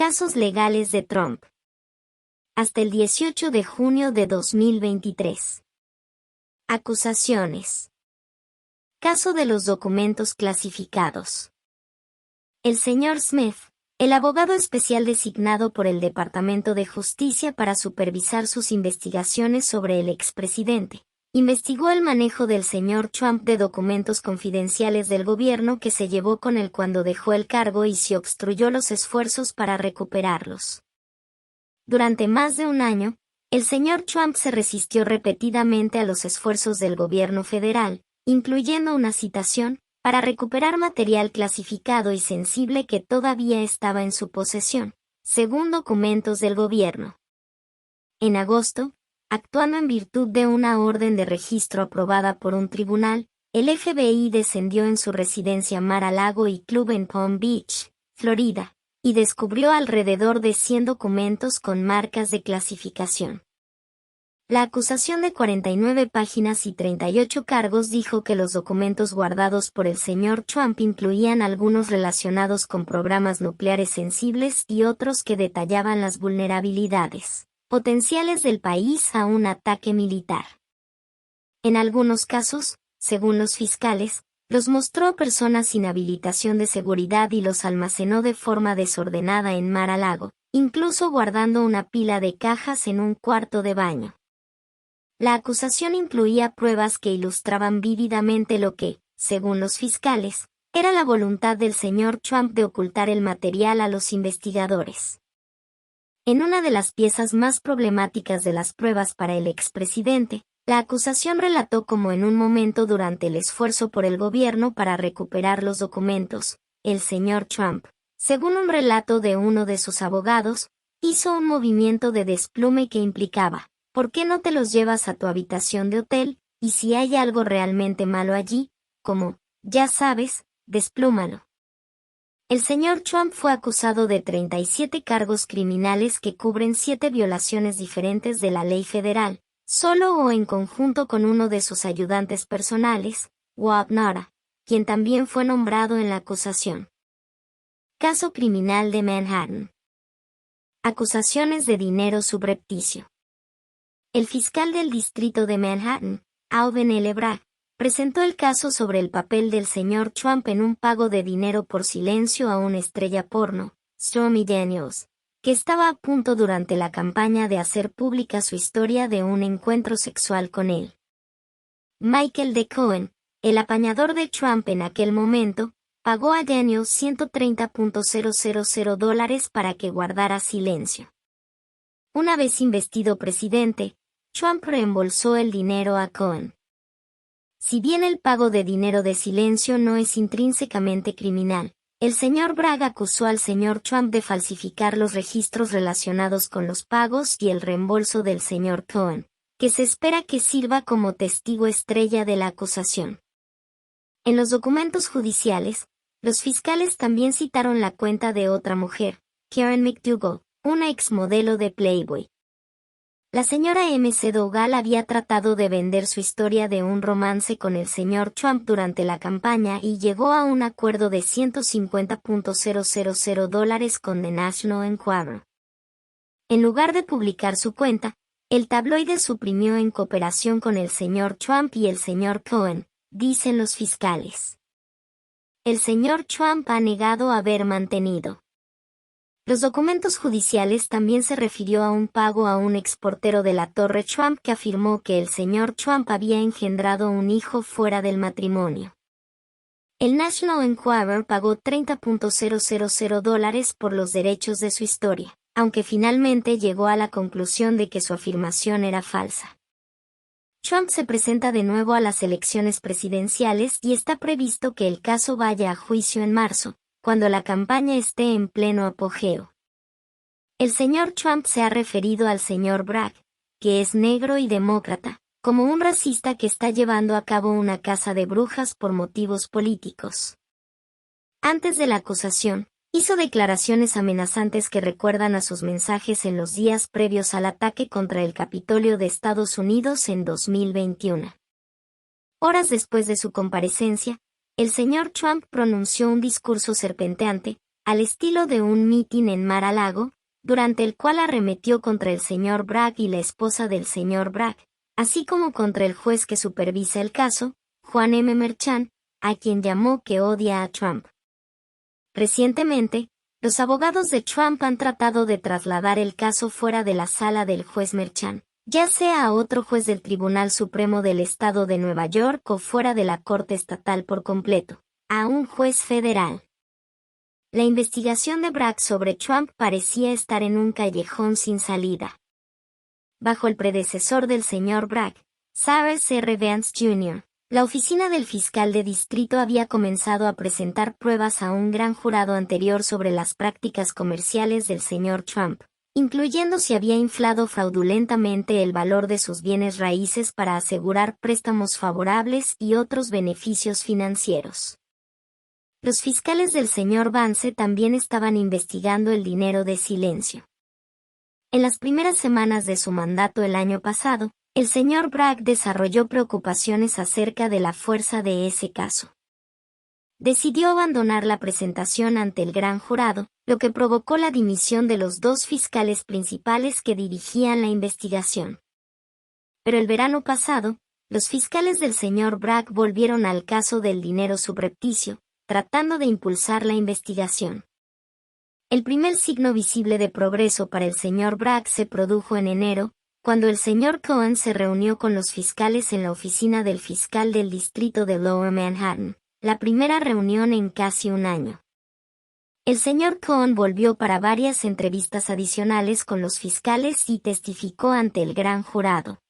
Casos legales de Trump. Hasta el 18 de junio de 2023. Acusaciones. Caso de los documentos clasificados. El señor Smith, el abogado especial designado por el Departamento de Justicia para supervisar sus investigaciones sobre el expresidente, investigó el manejo del señor Trump de documentos confidenciales del gobierno que se llevó con él cuando dejó el cargo y se obstruyó los esfuerzos para recuperarlos. Durante más de un año, el señor Trump se resistió repetidamente a los esfuerzos del gobierno federal, incluyendo una citación, para recuperar material clasificado y sensible que todavía estaba en su posesión, según documentos del gobierno. En agosto, actuando en virtud de una orden de registro aprobada por un tribunal, el FBI descendió en su residencia Mar-a-Lago y Club en Palm Beach, Florida, y descubrió alrededor de 100 documentos con marcas de clasificación. La acusación de 49 páginas y 38 cargos dijo que los documentos guardados por el señor Trump incluían algunos relacionados con programas nucleares sensibles y otros que detallaban las vulnerabilidades potenciales del país a un ataque militar. En algunos casos, según los fiscales, los mostró a personas sin habilitación de seguridad y los almacenó de forma desordenada en Mar-a-Lago, incluso guardando una pila de cajas en un cuarto de baño. La acusación incluía pruebas que ilustraban vívidamente lo que, según los fiscales, era la voluntad del señor Trump de ocultar el material a los investigadores. En una de las piezas más problemáticas de las pruebas para el expresidente, la acusación relató cómo en un momento durante el esfuerzo por el gobierno para recuperar los documentos, el señor Trump, según un relato de uno de sus abogados, hizo un movimiento de desplume que implicaba: ¿por qué no te los llevas a tu habitación de hotel? Y si hay algo realmente malo allí, como, ya sabes, desplúmalo. El señor Trump fue acusado de 37 cargos criminales que cubren 7 violaciones diferentes de la ley federal, solo o en conjunto con uno de sus ayudantes personales, Wab Nara, quien también fue nombrado en la acusación. Caso criminal de Manhattan. Acusaciones de dinero subrepticio. El fiscal del distrito de Manhattan, Alvin L. Bragg, presentó el caso sobre el papel del señor Trump en un pago de dinero por silencio a una estrella porno, Stormy Daniels, que estaba a punto durante la campaña de hacer pública su historia de un encuentro sexual con él. Michael D. Cohen, el apañador de Trump en aquel momento, pagó a Daniels $130,000 para que guardara silencio. Una vez investido presidente, Trump reembolsó el dinero a Cohen. Si bien el pago de dinero de silencio no es intrínsecamente criminal, el señor Bragg acusó al señor Trump de falsificar los registros relacionados con los pagos y el reembolso del señor Cohen, que se espera que sirva como testigo estrella de la acusación. En los documentos judiciales, los fiscales también citaron la cuenta de otra mujer, Karen McDougal, una exmodelo de Playboy. La señora M.C. Dougal había tratado de vender su historia de un romance con el señor Trump durante la campaña y llegó a un acuerdo de $150,000 con The National Enquirer. En lugar de publicar su cuenta, el tabloide suprimió en cooperación con el señor Trump y el señor Cohen, dicen los fiscales. El señor Trump ha negado haber mantenido. Los documentos judiciales también se refirió a un pago a un exportero de la Torre Trump que afirmó que el señor Trump había engendrado un hijo fuera del matrimonio. El National Enquirer pagó $30,000 por los derechos de su historia, aunque finalmente llegó a la conclusión de que su afirmación era falsa. Trump se presenta de nuevo a las elecciones presidenciales y está previsto que el caso vaya a juicio en marzo, cuando la campaña esté en pleno apogeo. El señor Trump se ha referido al señor Bragg, que es negro y demócrata, como un racista que está llevando a cabo una caza de brujas por motivos políticos. Antes de la acusación, hizo declaraciones amenazantes que recuerdan a sus mensajes en los días previos al ataque contra el Capitolio de Estados Unidos en 2021. Horas después de su comparecencia, el señor Trump pronunció un discurso serpenteante, al estilo de un mitin en Mar-a-Lago, durante el cual arremetió contra el señor Bragg y la esposa del señor Bragg, así como contra el juez que supervisa el caso, Juan M. Merchan, a quien llamó que odia a Trump. Recientemente, los abogados de Trump han tratado de trasladar el caso fuera de la sala del juez Merchan, ya sea a otro juez del Tribunal Supremo del Estado de Nueva York o fuera de la Corte Estatal por completo, a un juez federal. La investigación de Bragg sobre Trump parecía estar en un callejón sin salida. Bajo el predecesor del señor Bragg, Cyrus R. Vance Jr., la oficina del fiscal de distrito había comenzado a presentar pruebas a un gran jurado anterior sobre las prácticas comerciales del señor Trump, incluyendo si había inflado fraudulentamente el valor de sus bienes raíces para asegurar préstamos favorables y otros beneficios financieros. Los fiscales del señor Vance también estaban investigando el dinero de silencio. En las primeras semanas de su mandato el año pasado, el señor Bragg desarrolló preocupaciones acerca de la fuerza de ese caso. Decidió abandonar la presentación ante el gran jurado, lo que provocó la dimisión de los dos fiscales principales que dirigían la investigación. Pero el verano pasado, los fiscales del señor Bragg volvieron al caso del dinero subrepticio, tratando de impulsar la investigación. El primer signo visible de progreso para el señor Bragg se produjo en enero, cuando el señor Cohen se reunió con los fiscales en la oficina del fiscal del distrito de Lower Manhattan, la primera reunión en casi un año. El señor Cohen volvió para varias entrevistas adicionales con los fiscales y testificó ante el gran jurado.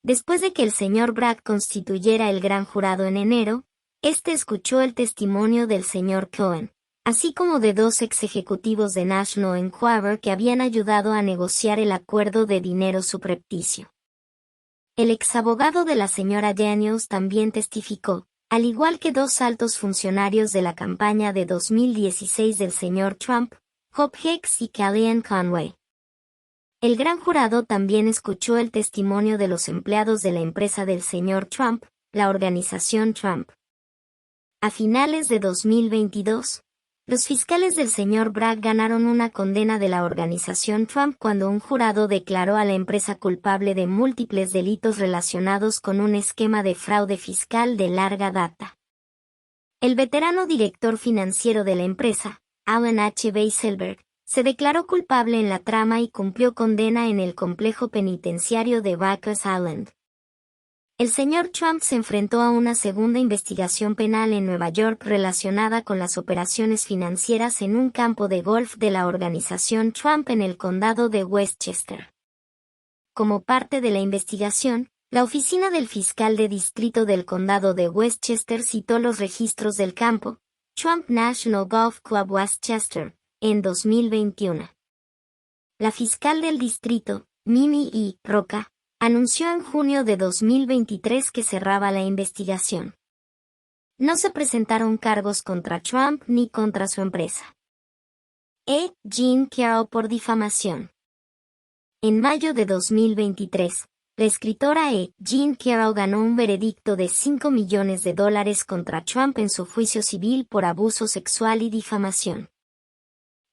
Después de que el señor Bragg constituyera el gran jurado en enero, este escuchó el testimonio del señor Cohen, así como de dos ex ejecutivos de National Enquirer que habían ayudado a negociar el acuerdo de dinero subrepticio. El ex abogado de la señora Daniels también testificó, al igual que dos altos funcionarios de la campaña de 2016 del señor Trump, Hope Hicks y Kellyanne Conway. El gran jurado también escuchó el testimonio de los empleados de la empresa del señor Trump, la organización Trump. A finales de 2022, los fiscales del señor Bragg ganaron una condena de la organización Trump cuando un jurado declaró a la empresa culpable de múltiples delitos relacionados con un esquema de fraude fiscal de larga data. El veterano director financiero de la empresa, Alan H. Weisselberg, se declaró culpable en la trama y cumplió condena en el complejo penitenciario de Rikers Island. El señor Trump se enfrentó a una segunda investigación penal en Nueva York relacionada con las operaciones financieras en un campo de golf de la organización Trump en el condado de Westchester. Como parte de la investigación, la oficina del fiscal de distrito del condado de Westchester citó los registros del campo, Trump National Golf Club Westchester, en 2021. La fiscal del distrito, Mimi E. Roca, anunció en junio de 2023 que cerraba la investigación. No se presentaron cargos contra Trump ni contra su empresa. Jean Carroll por difamación. En mayo de 2023, la escritora Jean Carroll ganó un veredicto de $5 millones contra Trump en su juicio civil por abuso sexual y difamación.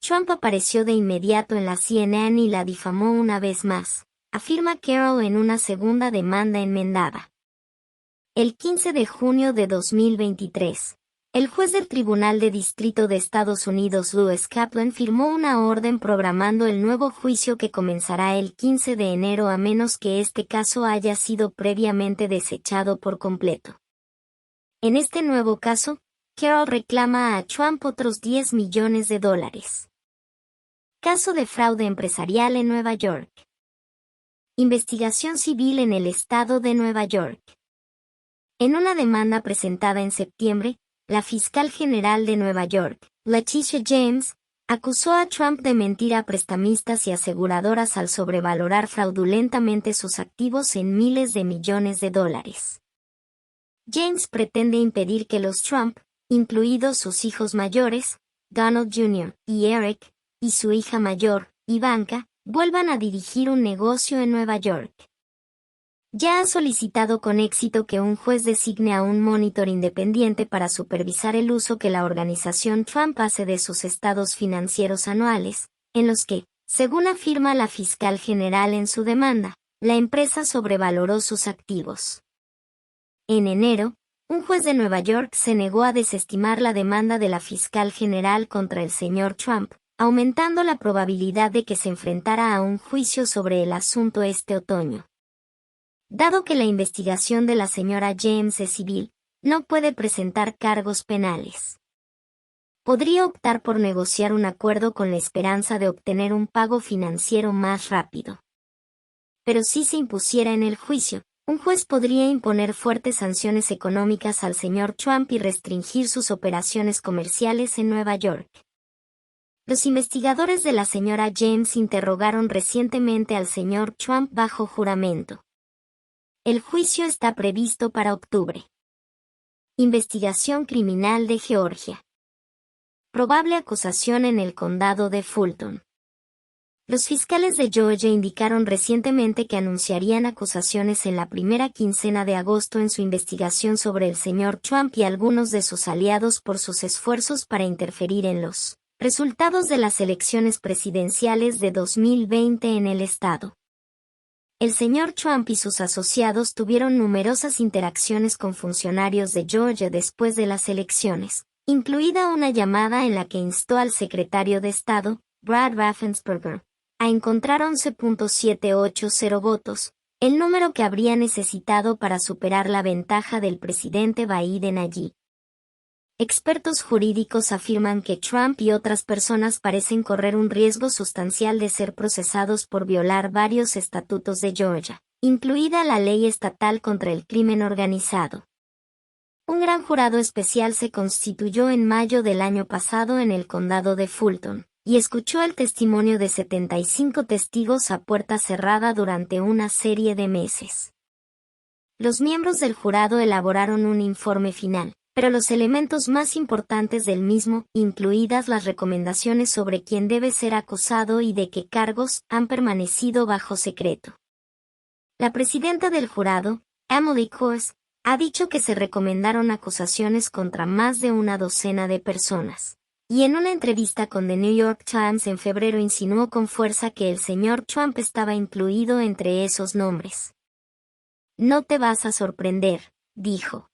Trump apareció de inmediato en la CNN y la difamó una vez más, afirma Carroll en una segunda demanda enmendada. El 15 de junio de 2023, el juez del Tribunal de Distrito de Estados Unidos Lewis Kaplan firmó una orden programando el nuevo juicio que comenzará el 15 de enero a menos que este caso haya sido previamente desechado por completo. En este nuevo caso, Carroll reclama a Trump otros $10 millones. Caso de fraude empresarial en Nueva York. Investigación civil en el estado de Nueva York. En una demanda presentada en septiembre, la fiscal general de Nueva York, Letitia James, acusó a Trump de mentir a prestamistas y aseguradoras al sobrevalorar fraudulentamente sus activos en miles de millones de dólares. James pretende impedir que los Trump, incluidos sus hijos mayores, Donald Jr. y Eric, y su hija mayor, Ivanka, vuelvan a dirigir un negocio en Nueva York. ya ha solicitado con éxito que un juez designe a un monitor independiente para supervisar el uso que la organización Trump hace de sus estados financieros anuales, en los que, según afirma la fiscal general en su demanda, la empresa sobrevaloró sus activos. En enero, un juez de Nueva York se negó a desestimar la demanda de la fiscal general contra el señor Trump, aumentando la probabilidad de que se enfrentara a un juicio sobre el asunto este otoño. Dado que la investigación de la señora James es civil, no puede presentar cargos penales. Podría optar por negociar un acuerdo con la esperanza de obtener un pago financiero más rápido. Pero si se impusiera en el juicio, un juez podría imponer fuertes sanciones económicas al señor Trump y restringir sus operaciones comerciales en Nueva York. Los investigadores de la señora James interrogaron recientemente al señor Trump bajo juramento. El juicio está previsto para octubre. Investigación criminal de Georgia. Probable acusación en el condado de Fulton. Los fiscales de Georgia indicaron recientemente que anunciarían acusaciones en la primera quincena de agosto en su investigación sobre el señor Trump y algunos de sus aliados por sus esfuerzos para interferir en los resultados de las elecciones presidenciales de 2020 en el estado. El señor Trump y sus asociados tuvieron numerosas interacciones con funcionarios de Georgia después de las elecciones, incluida una llamada en la que instó al secretario de Estado, Brad Raffensperger, a encontrar 11.780 votos, el número que habría necesitado para superar la ventaja del presidente Biden allí. Expertos jurídicos afirman que Trump y otras personas parecen correr un riesgo sustancial de ser procesados por violar varios estatutos de Georgia, incluida la ley estatal contra el crimen organizado. Un gran jurado especial se constituyó en mayo del año pasado en el condado de Fulton, y escuchó el testimonio de 75 testigos a puerta cerrada durante una serie de meses. Los miembros del jurado elaboraron un informe final, pero los elementos más importantes del mismo, incluidas las recomendaciones sobre quién debe ser acusado y de qué cargos, han permanecido bajo secreto. La presidenta del jurado, Emily Kors, ha dicho que se recomendaron acusaciones contra más de una docena de personas. Y en una entrevista con The New York Times en febrero insinuó con fuerza que el señor Trump estaba incluido entre esos nombres. No te vas a sorprender, dijo.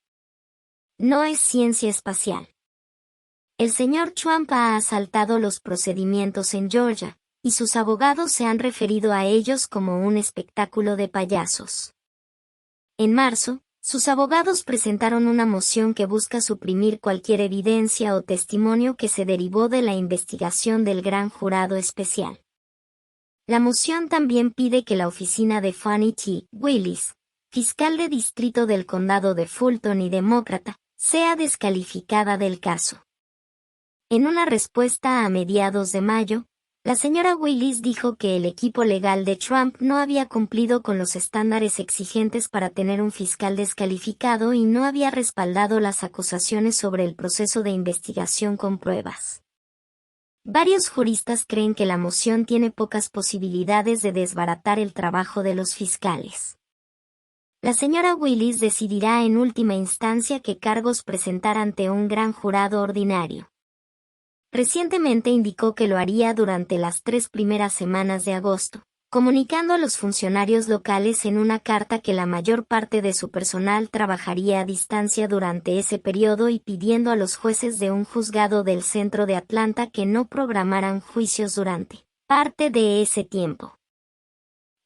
No es ciencia espacial. El señor Trump ha asaltado los procedimientos en Georgia, y sus abogados se han referido a ellos como un espectáculo de payasos. En marzo, sus abogados presentaron una moción que busca suprimir cualquier evidencia o testimonio que se derivó de la investigación del gran jurado especial. La moción también pide que la oficina de Fani T. Willis, fiscal de distrito del condado de Fulton y demócrata, sea descalificada del caso. En una respuesta a mediados de mayo, la señora Willis dijo que el equipo legal de Trump no había cumplido con los estándares exigentes para tener un fiscal descalificado y no había respaldado las acusaciones sobre el proceso de investigación con pruebas. Varios juristas creen que la moción tiene pocas posibilidades de desbaratar el trabajo de los fiscales. La señora Willis decidirá en última instancia qué cargos presentar ante un gran jurado ordinario. Recientemente indicó que lo haría durante las 3 primeras semanas de agosto, comunicando a los funcionarios locales en una carta que la mayor parte de su personal trabajaría a distancia durante ese periodo y pidiendo a los jueces de un juzgado del centro de Atlanta que no programaran juicios durante parte de ese tiempo.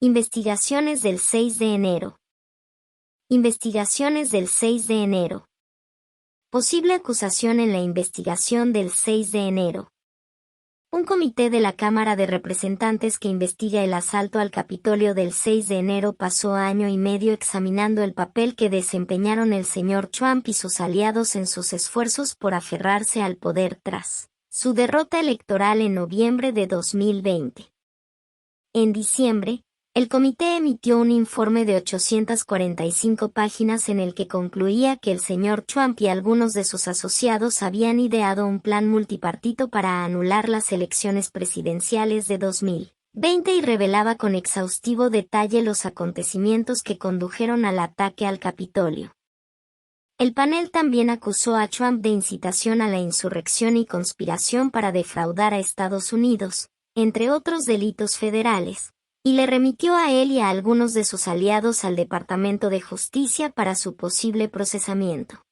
Investigaciones del 6 de enero. Investigaciones del 6 de enero. Posible acusación en la investigación del 6 de enero. Un comité de la Cámara de Representantes que investiga el asalto al Capitolio del 6 de enero pasó año y medio examinando el papel que desempeñaron el señor Trump y sus aliados en sus esfuerzos por aferrarse al poder tras su derrota electoral en noviembre de 2020. En diciembre, el comité emitió un informe de 845 páginas en el que concluía que el señor Trump y algunos de sus asociados habían ideado un plan multipartito para anular las elecciones presidenciales de 2000, 20 y revelaba con exhaustivo detalle los acontecimientos que condujeron al ataque al Capitolio. El panel también acusó a Trump de incitación a la insurrección y conspiración para defraudar a Estados Unidos, entre otros delitos federales, y le remitió a él y a algunos de sus aliados al Departamento de Justicia para su posible procesamiento.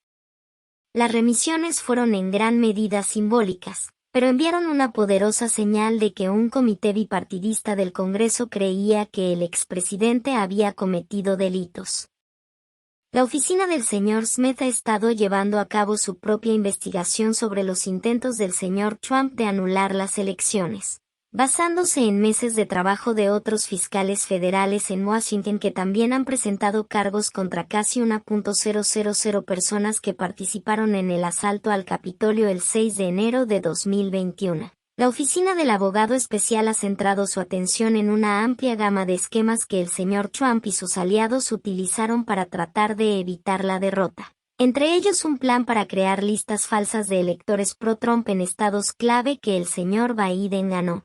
Las remisiones fueron en gran medida simbólicas, pero enviaron una poderosa señal de que un comité bipartidista del Congreso creía que el expresidente había cometido delitos. La oficina del señor Smith ha estado llevando a cabo su propia investigación sobre los intentos del señor Trump de anular las elecciones, basándose en meses de trabajo de otros fiscales federales en Washington que también han presentado cargos contra casi 1.000 personas que participaron en el asalto al Capitolio el 6 de enero de 2021. La oficina del abogado especial ha centrado su atención en una amplia gama de esquemas que el señor Trump y sus aliados utilizaron para tratar de evitar la derrota. Entre ellos un plan para crear listas falsas de electores pro-Trump en estados clave que el señor Biden ganó.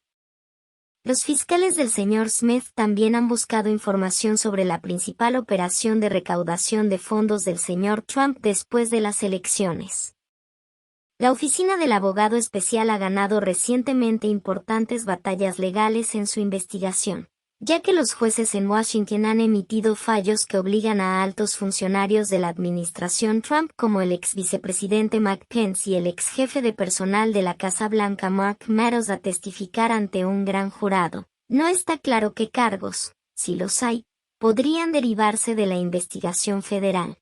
Los fiscales del señor Smith también han buscado información sobre la principal operación de recaudación de fondos del señor Trump después de las elecciones. La oficina del abogado especial ha ganado recientemente importantes batallas legales en su investigación, ya que los jueces en Washington han emitido fallos que obligan a altos funcionarios de la administración Trump como el ex vicepresidente Mike Pence y el ex jefe de personal de la Casa Blanca Mark Meadows a testificar ante un gran jurado. No está claro qué cargos, si los hay, podrían derivarse de la investigación federal.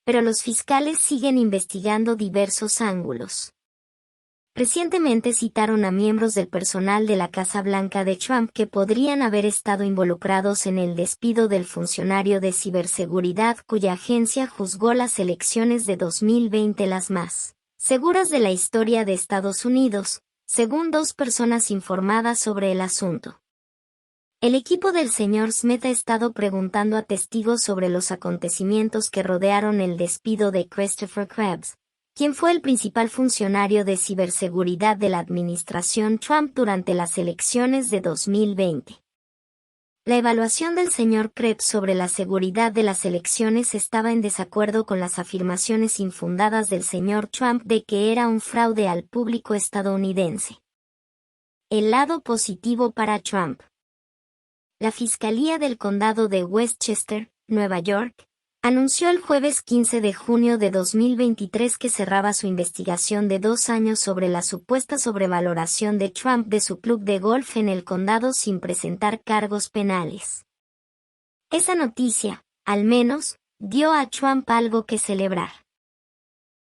Pero los fiscales siguen investigando diversos ángulos. Recientemente citaron a miembros del personal de la Casa Blanca de Trump que podrían haber estado involucrados en el despido del funcionario de ciberseguridad cuya agencia juzgó las elecciones de 2020 las más seguras de la historia de Estados Unidos, según dos personas informadas sobre el asunto. El equipo del señor Smith ha estado preguntando a testigos sobre los acontecimientos que rodearon el despido de Christopher Krebs, quien fue el principal funcionario de ciberseguridad de la administración Trump durante las elecciones de 2020. La evaluación del señor Krebs sobre la seguridad de las elecciones estaba en desacuerdo con las afirmaciones infundadas del señor Trump de que era un fraude al público estadounidense. El lado positivo para Trump. La Fiscalía del Condado de Westchester, Nueva York, anunció el jueves 15 de junio de 2023 que cerraba su investigación de 2 años sobre la supuesta sobrevaloración de Trump de su club de golf en el condado sin presentar cargos penales. Esa noticia, al menos, dio a Trump algo que celebrar.